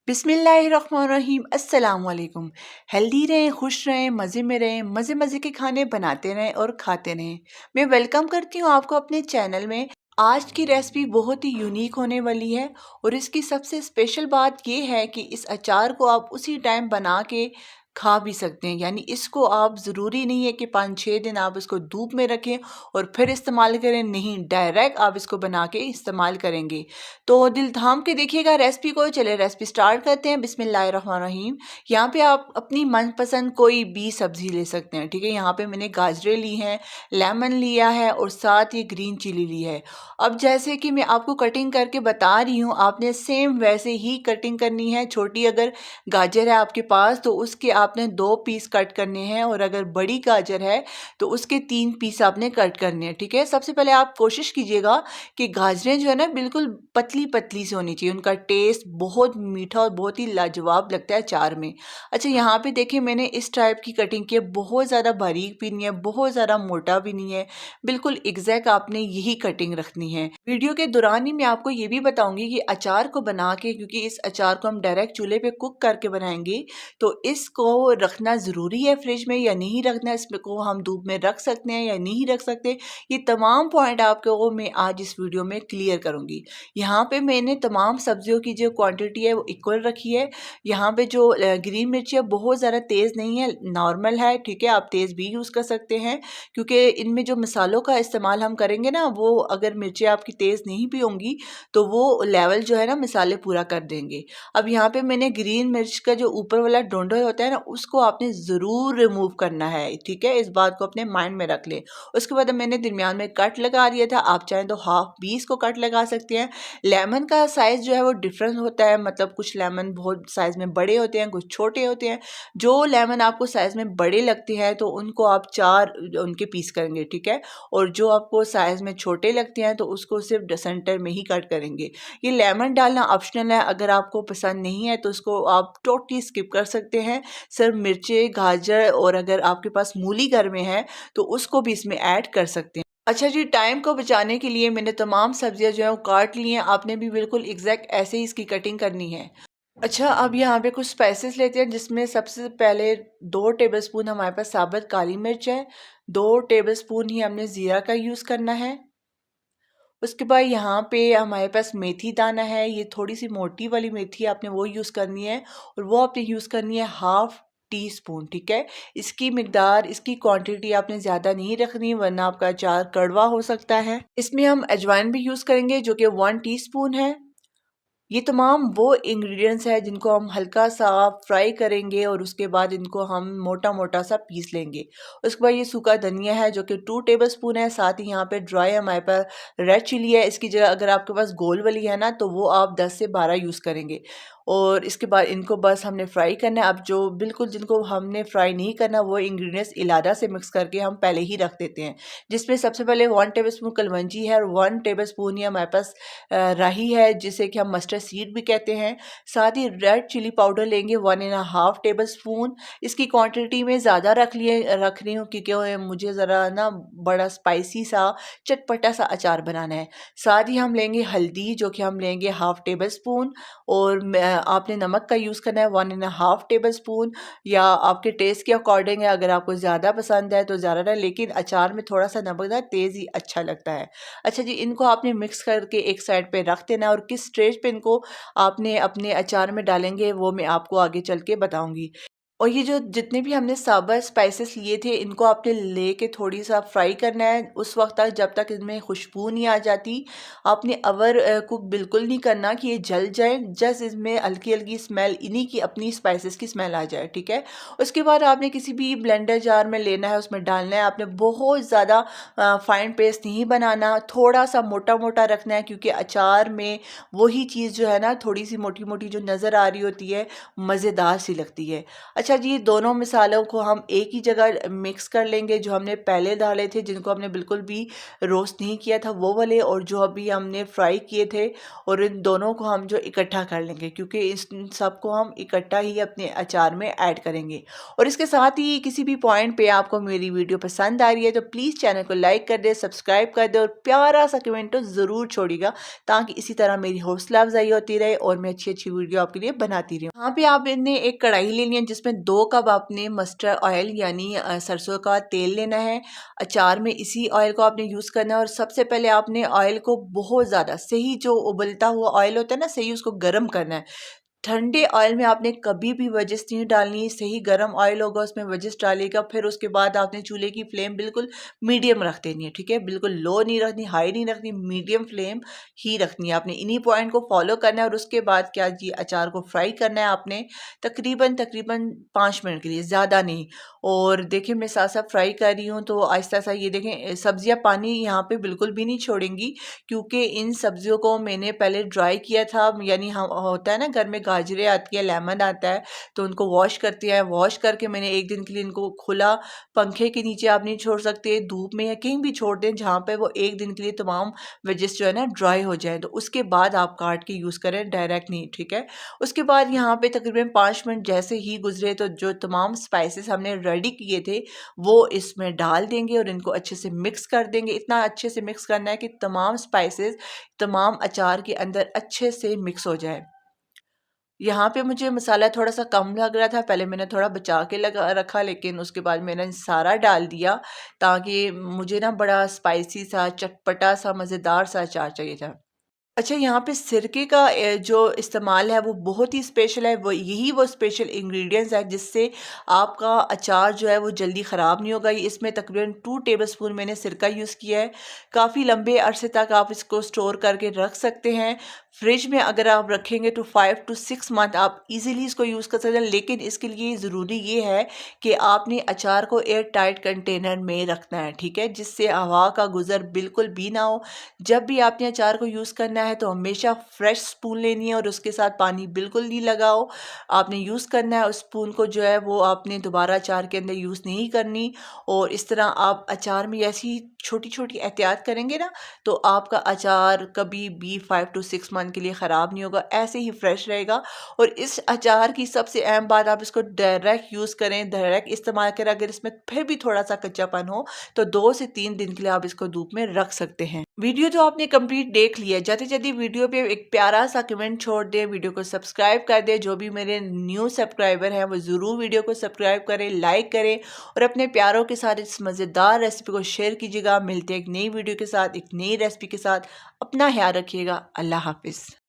बिस्मिल्लाहिर्रहमानिर्रहीम अस्सलाम वालेकुम। हेल्दी रहें, खुश रहें, मज़े में रहें, मज़े मज़े के खाने बनाते रहें और खाते रहें। मैं वेलकम करती हूँ आपको अपने चैनल में। आज की रेसिपी बहुत ही यूनिक होने वाली है और इसकी सबसे स्पेशल बात ये है कि इस अचार को आप उसी टाइम बना के खा भी सकते हैं। यानी इसको आप ज़रूरी नहीं है कि 5-6 दिन आप इसको धूप में रखें और फिर इस्तेमाल करें, नहीं, डायरेक्ट आप इसको बना के इस्तेमाल करेंगे। तो दिल थाम के देखिएगा रेसिपी को। चले रेसिपी स्टार्ट करते हैं। बिस्मिल्लाहिर्रहमानिर्रहीम। यहाँ पे आप अपनी मनपसंद कोई भी सब्जी ले सकते हैं, ठीक है। यहाँ पे मैंने गाजरें ली हैं, लेमन लिया है और साथ ही ग्रीन चिली ली है। अब जैसे कि मैं आपको कटिंग करके बता रही हूँ, आपने सेम वैसे ही कटिंग करनी है। छोटी अगर गाजर है आपके पास तो उसके आपने 2 पीस कट करने हैं और अगर बड़ी गाजर है तो उसके 3 पीस आपने कट करने हैं, ठीक है। सबसे पहले आप कोशिश कीजिएगा कि गाजरें जो है ना बिल्कुल पतली पतली सी होनी चाहिए। उनका टेस्ट बहुत मीठा और बहुत ही लाजवाब लगता है अचार में। अच्छा, यहाँ पे देखिए मैंने इस टाइप की कटिंग की है। बहुत ज़्यादा बारीक भी नहीं है, बहुत ज़्यादा मोटा भी नहीं है, बिल्कुल एग्जैक्ट आपने यही कटिंग रखनी है। वीडियो के दौरान ही मैं आपको ये भी बताऊंगी कि अचार को बना के, क्योंकि इस अचार को हम डायरेक्ट चूल्हे पे कुक करके बनाएंगे, तो इसको रखना ज़रूरी है फ्रिज में या नहीं रखना, इसको हम धूप में रख सकते हैं या नहीं रख सकते, ये तमाम पॉइंट आपको मैं आज इस वीडियो में क्लियर करूंगी। यहाँ पे मैंने तमाम सब्जियों की जो क्वांटिटी है वो इक्वल रखी है। यहाँ पे जो ग्रीन मिर्ची है बहुत ज़्यादा तेज़ नहीं है, नॉर्मल है, ठीक है। आप तेज़ भी यूज़ कर सकते हैं क्योंकि इनमें जो मसालों का इस्तेमाल हम करेंगे ना, वो अगर मिर्ची आपकी तेज़ नहीं भी होंगी तो वो लेवल जो है ना मसाले पूरा कर देंगे। अब यहाँ पे मैंने ग्रीन मिर्च का जो ऊपर वाला डोंडा होता है ना, उसको आपने ज़रूर रिमूव करना है, ठीक है। इस बात को अपने माइंड में रख लें। उसके बाद मैंने दरमियान में कट लगा दिया था। आप चाहें तो हाफ पीस को कट लगा सकते हैं। लेमन का साइज़ जो है वो डिफरेंट होता है, मतलब कुछ लेमन बहुत साइज़ में बड़े होते हैं, कुछ छोटे होते हैं। जो लेमन आपको साइज़ में बड़े लगते हैं तो उनको आप 4 उनके पीस करेंगे, ठीक है। और जो आपको साइज़ में छोटे लगते हैं तो उसको सिर्फ सेंटर में ही कट करेंगे। ये लेमन डालना ऑप्शनल है, अगर आपको पसंद नहीं है तो उसको आप टोटली स्किप कर सकते हैं। सिर्फ मिर्ची, गाजर और अगर आपके पास मूली घर में है तो उसको भी इसमें ऐड कर सकते हैं। अच्छा जी, टाइम को बचाने के लिए मैंने तमाम सब्जियां जो है वो काट ली हैं। आपने भी बिल्कुल एग्जैक्ट ऐसे ही इसकी कटिंग करनी है। अच्छा, अब यहाँ पे कुछ स्पाइसेस लेते हैं, जिसमें सबसे पहले 2 टेबलस्पून हमारे पास साबुत काली मिर्च है, 2 टेबलस्पून ही हमने ज़ीरा का यूज़ करना है। उसके बाद यहाँ पे हमारे पास मेथी दाना है, ये थोड़ी सी मोटी वाली मेथी आपने वो यूज़ करनी है और वो आपने यूज़ करनी है हाफ टी स्पून, ठीक है। इसकी मिकदार, इसकी क्वांटिटी आपने ज़्यादा नहीं रखनी वरना आपका अचार कड़वा हो सकता है। इसमें हम अजवाइन भी यूज़ करेंगे जो कि 1 टीस्पून है। ये तमाम वो इंग्रेडिएंट्स हैं जिनको हम हल्का सा फ्राई करेंगे और उसके बाद इनको हम मोटा मोटा सा पीस लेंगे। उसके बाद ये सूखा धनिया है जो कि 2 टेबलस्पून है। साथ ही यहाँ पे ड्राई हमारे पास रेड चिली है। इसकी जगह अगर आपके पास गोल वाली है ना तो वो आप 10 से 12 यूज़ करेंगे। और इसके बाद इनको बस हमने फ्राई करना है। अब जो बिल्कुल जिनको हमने फ्राई नहीं करना वो इंग्रेडिएंट्स इलादा से मिक्स करके हम पहले ही रख देते हैं, जिसमें सबसे पहले 1 टेबलस्पून कलवंजी है और 1 टेबलस्पून ही हमारे पास राही है, जिसे कि हम मस्टर्ड सीड भी कहते हैं। साथ ही रेड चिली पाउडर लेंगे 1.5 टेबल स्पून। इसकी क्वांटिटी में ज़्यादा रख रही हूँ क्योंकि मुझे ज़रा ना बड़ा स्पाइसी सा चटपटा सा अचार बनाना है। साथ ही हम लेंगे हल्दी जो कि हम लेंगे हाफ टेबल स्पून। और आपने नमक का यूज़ करना है 1.5 टेबल स्पून, या आपके टेस्ट के अकॉर्डिंग है। अगर आपको ज़्यादा पसंद है तो ज़्यादा है, लेकिन अचार में थोड़ा सा नमक ना तेज़ ही अच्छा लगता है। अच्छा जी, इनको आपने मिक्स करके एक साइड पे रख देना है और किस स्टेज पे इनको आपने अपने अचार में डालेंगे वो मैं आपको आगे चल के बताऊंगी। और ये जो जितने भी हमने साबुत स्पाइसेस लिए थे इनको आपने लेके थोड़ी सा फ्राई करना है उस वक्त तक जब तक इनमें खुशबू नहीं आ जाती। आपने अवर कुक बिल्कुल नहीं करना कि ये जल जाए, जस्ट इसमें हल्की हल्की स्मेल, इन्हीं की अपनी स्पाइसेस की स्मेल आ जाए, ठीक है। उसके बाद आपने किसी भी ब्लेंडर जार में लेना है, उसमें डालना है। आपने बहुत ज़्यादा फाइन पेस्ट नहीं बनाना, थोड़ा सा मोटा मोटा रखना है क्योंकि अचार में वही चीज़ जो है ना थोड़ी सी मोटी मोटी जो नज़र आ रही होती है मज़ेदार सी लगती है। अच्छा जी, दोनों मसालों को हम एक ही जगह मिक्स कर लेंगे। जो हमने पहले डाले थे जिनको हमने बिल्कुल भी रोस्ट नहीं किया था वो वाले, और जो अभी हमने फ्राई किए थे, और इन दोनों को हम जो इकट्ठा कर लेंगे, क्योंकि इस सबको हम इकट्ठा ही अपने अचार में ऐड करेंगे। और इसके साथ ही किसी भी पॉइंट पे आपको मेरी वीडियो पसंद आ रही है तो प्लीज़ चैनल को लाइक कर दे, सब्सक्राइब कर दे और प्यारा सा कमेंट तो ज़रूर छोड़िएगा, ताकि इसी तरह मेरी हौसला अफजाई होती रहे और मैं अच्छी अच्छी वीडियो आपके लिए बनाती रहूँ। यहाँ पे आपने एक कढ़ाई लेनी है जिसमें 2 कप आपने मस्टर्ड ऑयल यानी सरसों का तेल लेना है। अचार में इसी ऑयल को आपने यूज़ करना है, और सबसे पहले आपने ऑयल को बहुत ज़्यादा सही, जो उबलता हुआ ऑयल होता है ना, सही उसको गर्म करना है। ठंडे ऑयल में आपने कभी भी वजिस नहीं डालनी, सही गर्म ऑयल होगा उसमें वजिस डालेगा। फिर उसके बाद आपने चूल्हे की फ्लेम बिल्कुल मीडियम रख देनी है, ठीक है, बिल्कुल लो नहीं रखनी, हाई नहीं रखनी, मीडियम फ्लेम ही रखनी है। आपने इन्हीं पॉइंट को फॉलो करना है। और उसके बाद क्या जी, अचार को फ्राई करना है आपने तकरीबन 5 मिनट के लिए, ज़्यादा नहीं। और देखिए मैं साथ साथ फ्राई कर रही हूँ तो आहिस्ता सा, ये देखें सब्जियाँ पानी यहाँ पे बिल्कुल भी नहीं छोड़ेंगी, क्योंकि इन सब्जियों को मैंने पहले ड्राई किया था। यानी हम होता है ना घर में गाजरें आती है, लेमन आता है, तो उनको वॉश करते हैं, वॉश करके मैंने एक दिन के लिए इनको खुला पंखे के नीचे आप नहीं छोड़ सकते, धूप में या कहीं भी छोड़ दें जहाँ पे वो एक दिन के लिए तमाम वेजेस जो है ना ड्राई हो जाए, तो उसके बाद आप काट के यूज़ करें, डायरेक्ट नहीं, ठीक है। उसके बाद यहाँ पे तकरीबन 5 मिनट जैसे ही गुजरे तो जो तमाम स्पाइसेस हमने रेडी किए थे वो इसमें डाल देंगे और इनको अच्छे से मिक्स कर देंगे। इतना अच्छे से मिक्स करना है कि तमाम स्पाइसेस तमाम अचार के अंदर अच्छे से मिक्स हो जाए। यहाँ पे मुझे मसाला थोड़ा सा कम लग रहा था, पहले मैंने थोड़ा बचा के लगा रखा, लेकिन उसके बाद मैंने सारा डाल दिया, ताकि मुझे ना बड़ा स्पाइसी सा, चटपटा सा, मज़ेदार सा अचार चाहिए था। अच्छा, यहाँ पे सिरके का जो इस्तेमाल है वो बहुत ही स्पेशल है। वो यही वो स्पेशल इंग्रेडिएंट्स है जिससे आपका अचार जो है वो जल्दी ख़राब नहीं होगा। इसमें तकरीबन 2 टेबलस्पून मैंने सिरका यूज़ किया है। काफ़ी लंबे अरसे तक आप इसको स्टोर करके रख सकते हैं। फ्रिज में अगर आप रखेंगे तो 5 टू 6 मंथ आप इजीली इसको यूज़ कर सकते हैं। लेकिन इसके लिए ज़रूरी ये है कि आपने अचार को एयर टाइट कंटेनर में रखना है, ठीक है, जिससे हवा का गुज़र बिल्कुल भी ना हो। जब भी आपने अचार को यूज़ करना है तो हमेशा फ्रेश स्पून लेनी है और उसके साथ पानी बिल्कुल नहीं लगाओ। आपने यूज़ करना है उस स्पून को, जो है वो आपने दोबारा अचार के अंदर यूज़ नहीं करनी। और इस तरह आप अचार में ऐसी छोटी छोटी एहतियात करेंगे ना, तो आपका अचार कभी भी 5 टू 6 मंथ के लिए ख़राब नहीं होगा, ऐसे ही फ्रेश रहेगा। और इस अचार की सबसे अहम बात, आप इसको डायरेक्ट यूज़ करें, डायरेक्ट इस्तेमाल करें। अगर इसमें फिर भी थोड़ा सा कच्चापन हो तो 2 से 3 दिन के लिए आप इसको धूप में रख सकते हैं। वीडियो तो आपने कंप्लीट देख लिया, जाते जाते वीडियो पे एक प्यारा सा कमेंट छोड़ दे, वीडियो को सब्सक्राइब कर दे। जो भी मेरे न्यू सब्सक्राइबर हैं वो ज़रूर वीडियो को सब्सक्राइब करें, लाइक करें और अपने प्यारों के साथ इस मज़ेदार रेसिपी को शेयर कीजिएगा। मिलते हैं एक नई वीडियो के साथ, एक नई रेसिपी के साथ। अपना ख्याल रखिएगा। अल्लाह हाफिज़।